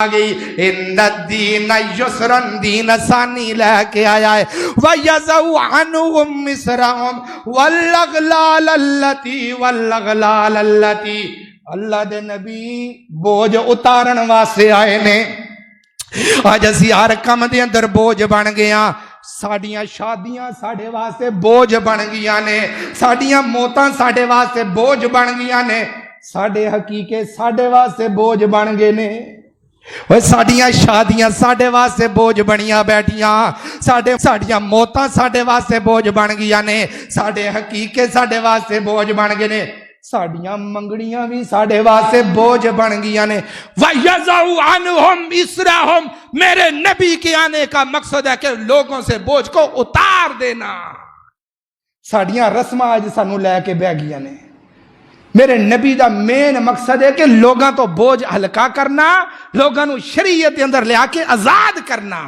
گئی ان الدین یسرن دین آسانی لے کے آیا ہے وَيَزَوْ عَنُهُمْ مِسْرَهُمْ وَالَّغْلَالَ الَّتِي اللہ دے نبی بوجھ اتارن واسطے آئے نے آج اسی ہر کم دے اندر بوجھ بن گیا ساڑیاں شادیاں ساڑے واسطے بوجھ بن گیا نے ساڑیاں موتاں ساڑے واسطے بوجھ بن گیا نے ساڑے حقیقے ساڑے واسطے بوجھ بن گئے نے ساڑیاں شادیاں ساڑے واسطے بوجھ بنیاں بیٹھیاں ساڑیاں موتاں ساڑے واسطے بوجھ بن گیا نے ساڑے حقیقے ساڑے واسطے بوجھ بن گئے نے ساڑیاں منگڑیاں بھی ساڑے واسطے بوجھ بن گیا نے وَيَزَوْ عَنْهُمْ إِسْرَهُمْ میرے نبی کے آنے کا مقصد ہے کہ لوگوں سے بوجھ کو اتار دینا ساڑیاں رسمہ آج سانو لے کے بہ گیا نے میرے نبی دا مین مقصد ہے کہ لوگاں تو بوجھ ہلکا کرنا لوگاں نو شریعت دے اندر لے آکے آزاد کرنا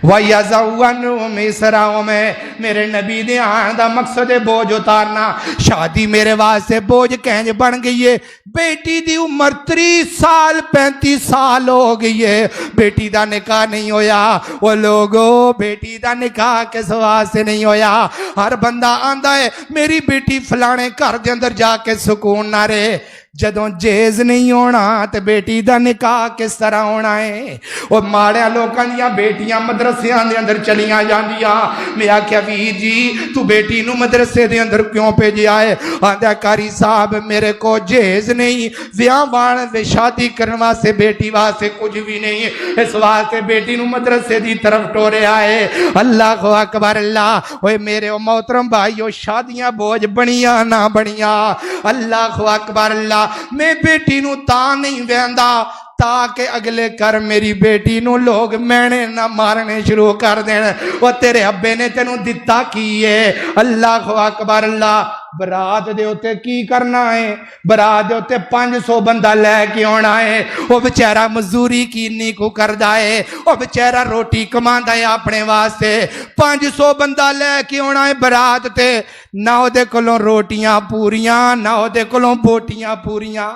وَيَزَوْ عَنْهُمْ إِسْرَهُمْ میرے نبی دے آن دا مقصد ہے بوجھ اتارنا شادی میرے واسطے بوجھ کہنج بن گئی ہے بیٹی دی عمر 30 سال 35 سال ہو گئی ہے بیٹی دا نکاح نہیں ہویا وہ لوگو بیٹی دا نکاح کس واسطے نہیں ہویا ہر بندہ آندہ ہے میری بیٹی فلانے گھر دے اندر جا کے سکون نہ رہے جدوں جیز نہیں ہونا تے بیٹی دا نکاح کس طرح ہونا ہے وہ ماڑے لوکاں دیاں بیٹیاں مدرسیاں دے اندر چلیاں جاندیاں میں آکھیا ویر جی تو بیٹی نو مدرسے دے اندر کیوں بھیجیا ہے آندا قاری صاحب میرے کو جیز نہیں ویاہ وان شادی کرن واسطے بیٹی واسطے کچھ بھی نہیں اس واسطے بیٹی نو مدرسے دی طرف ٹورے آئے اللہ اکبر اللہ اوے میرے محترم بھائیو شادیاں بوجھ بنیاں نہ بنیاں اللہ اکبر اللہ میں بیٹی نو تا نہیں ویندا تاکہ اگلے کر میری بیٹی نو لوگ مینے نہ مارنے شروع کر دین وہ تیرے ابے نے تینوں دتا کیے اللہ اکبر اللہ برات دے ہوتے کی کرنا ہے برات دے ہوتے 500 بندہ لے کے ہونا ہے وہ بچیرہ مزوری کینی کو کر دائے وہ بچیرہ روٹی کمان دائے اپنے واسطے 500 بندہ لے کے ہونا ہے برات تے نہ ہو دے کلوں روٹیاں پوریاں نہ ہو دے کلوں بوٹیاں پوریاں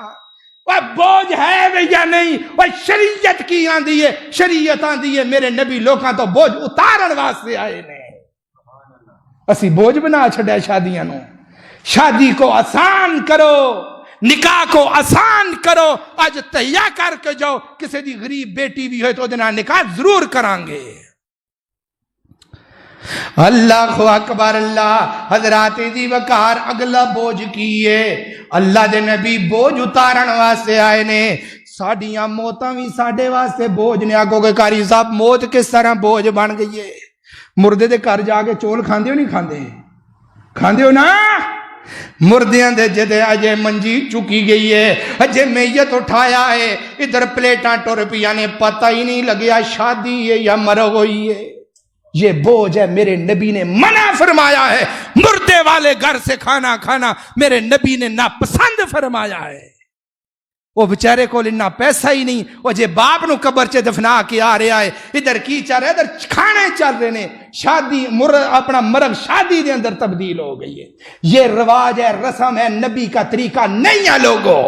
وہ بوجھ ہے یا نہیں وہ شریعت کی آندھی ہے شریعت آندھی ہے میرے نبی لوکاں تو بوجھ اتارن واسطے آئے نے اسی بوجھ بنا چھڑے شادیاں نو شادی کو آسان کرو نکاح کو آسان کرو آج تہیا کر کے جاؤ کسی دی غریب بیٹی بھی ہوئے تو دینا نکاح ضرور کرانگے اللہ اکبر اللہ حضرات دی وقار اگلا بوجھ کیے اللہ دے نبی بوجھ اتارن واسطے آئے نے ساڑیاں موتاں بھی ساڑے واسطے بوجھ نے آگو کہ قاری صاحب موت کس طرح بوجھ بن گئی ہے مردے دے کر جا کے چول کھاندے ہو نہیں کھاندے کھاندے ہو نا مردیاں دے جدے اجے منجی چکی گئی ہے اجے میت اٹھایا ہے ادھر پلیٹاں ٹور پیا نے پتہ ہی نہیں لگیا شادی ہے یا مرگ ہوئی ہے یہ بوجھ ہے میرے نبی نے منع فرمایا ہے مردے والے گھر سے کھانا کھانا میرے نبی نے ناپسند فرمایا ہے وہ بچارے کو لینا پیسہ ہی نہیں وہ جے باپ نو قبر چے دفنا کے آ رہا ہے ادھر کی چل رہا ہے ادھر کھانے چل رہے نے شادی اپنا مرگ شادی دے اندر تبدیل ہو گئی ہے یہ رواج ہے رسم ہے نبی کا طریقہ نہیں ہے لوگوں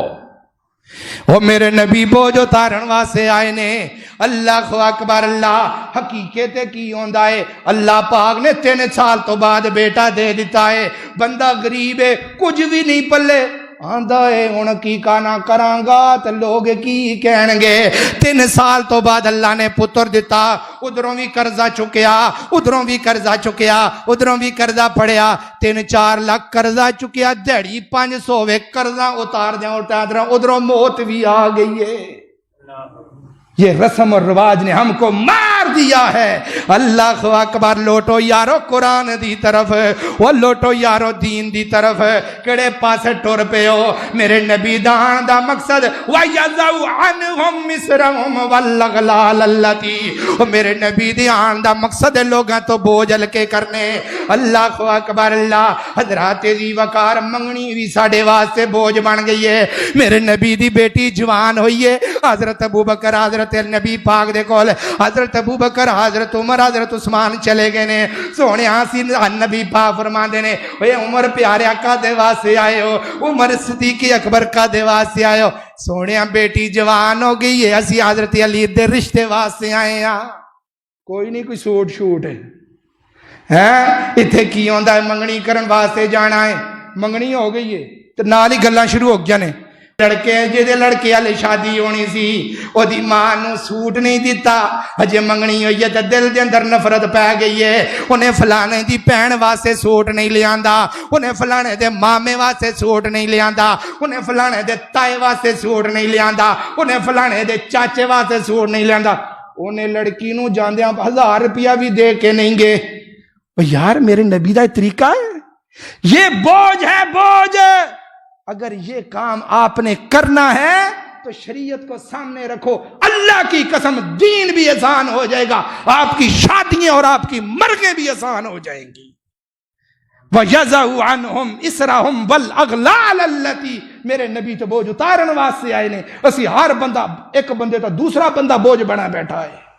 وہ میرے نبی بوجھ اتارن واسطے آئے نے اللہ اکبر اللہ حقیقت کی ہوندا ہے اللہ پاک نے 3 سال تو بعد بیٹا دے دیتا ہے بندہ غریب ہے کچھ بھی نہیں پلے آندہ ہے ان کی کانا کرانگا تو لوگ کی کہن گے 3 سال تو بعد اللہ نے پتر دیتا ادھروں بھی قرضہ چکیا ادھروں بھی قرضہ چکیا ادھروں بھی قرضہ پڑیا 3-4 لاکھ قرضہ چکیا دیڑی 500 وے قرضہ اتار دیں ادھروں موت بھی آ گئی ہے یہ رسم اور رواج نے ہم کو مار دیا ہے اللہ اکبر لوٹو یارو قرآن دی طرف وہ لوٹو یارو دین دی طرف کڑے پاسے ٹور پہ ہو میرے نبی دان دا مقصد وَيَزَوْ عَنْهُمْ مِسْرَهُمْ وَالَّغْلَالَ الَّتِي میرے نبی دان دا مقصد لوگاں تو بوجھ ہلکے کرنے اللہ اکبر اللہ حضرات دی وقار منگنی بھی ساڑے واسطے بوجھ بن گئی ہے میرے نبی دی بیٹی جوان ہوئی ہے حضرت ابو بکر حضرت نبی پاک دے کول حضرت ابو بکر حضرت عمر حضرت عثمان چلے گئے نے سونے سی نبی پاک فرماندے نے اے عمر پیاریا کا دے واسطے آئے ہو عمر صدیق اکبر کا دے واسطے آئے ہو سونے بیٹی جوان ہو گئی ہے اسی حضرت علی دے رشتے واسطے آئے ہاں کوئی نہیں کوئی سوٹ شوٹ ہے اتنے کی ہوندا ہے منگنی کرن واسطے جانا ہے منگنی ہو گئی ہے تو نال ہی گلاں شروع ہو گیا نے لڑکے جے لڑکے والے شادی ہونی سی او دی ماں نو سوٹ نہیں دیتا ہجے منگنی ہوئی ہے تے دل دے اندر نفرت پی گئی ہے انہیں فلانے دی بہن واسطے سوٹ نہیں لیاندا انہیں فلانے دے مامے واسطے سوٹ نہیں لیاندا انہیں فلانے دے تائے واسطے سوٹ نہیں لیاندا انہیں فلانے دے چاچے واسطے سوٹ نہیں لیاندا انہیں لڑکی نو جاندیاں 1000 روپیہ بھی دے کے نہیں گے یار میرے نبی دا طریقہ ہے یہ بوجھ ہے بوجھ اگر یہ کام آپ نے کرنا ہے تو شریعت کو سامنے رکھو اللہ کی قسم دین بھی آسان ہو جائے گا آپ کی شادیاں اور آپ کی مرگیں بھی آسان ہو جائیں گی وَيَزَعُ عَنْهُمْ إِسْرَهُمْ وَالْأَغْلَالَ الَّتِي میرے نبی تو بوجھ اتارن واسطے آئے نے اسی ہر بندہ ایک بندے تو دوسرا بندہ بوجھ بنا بیٹھا ہے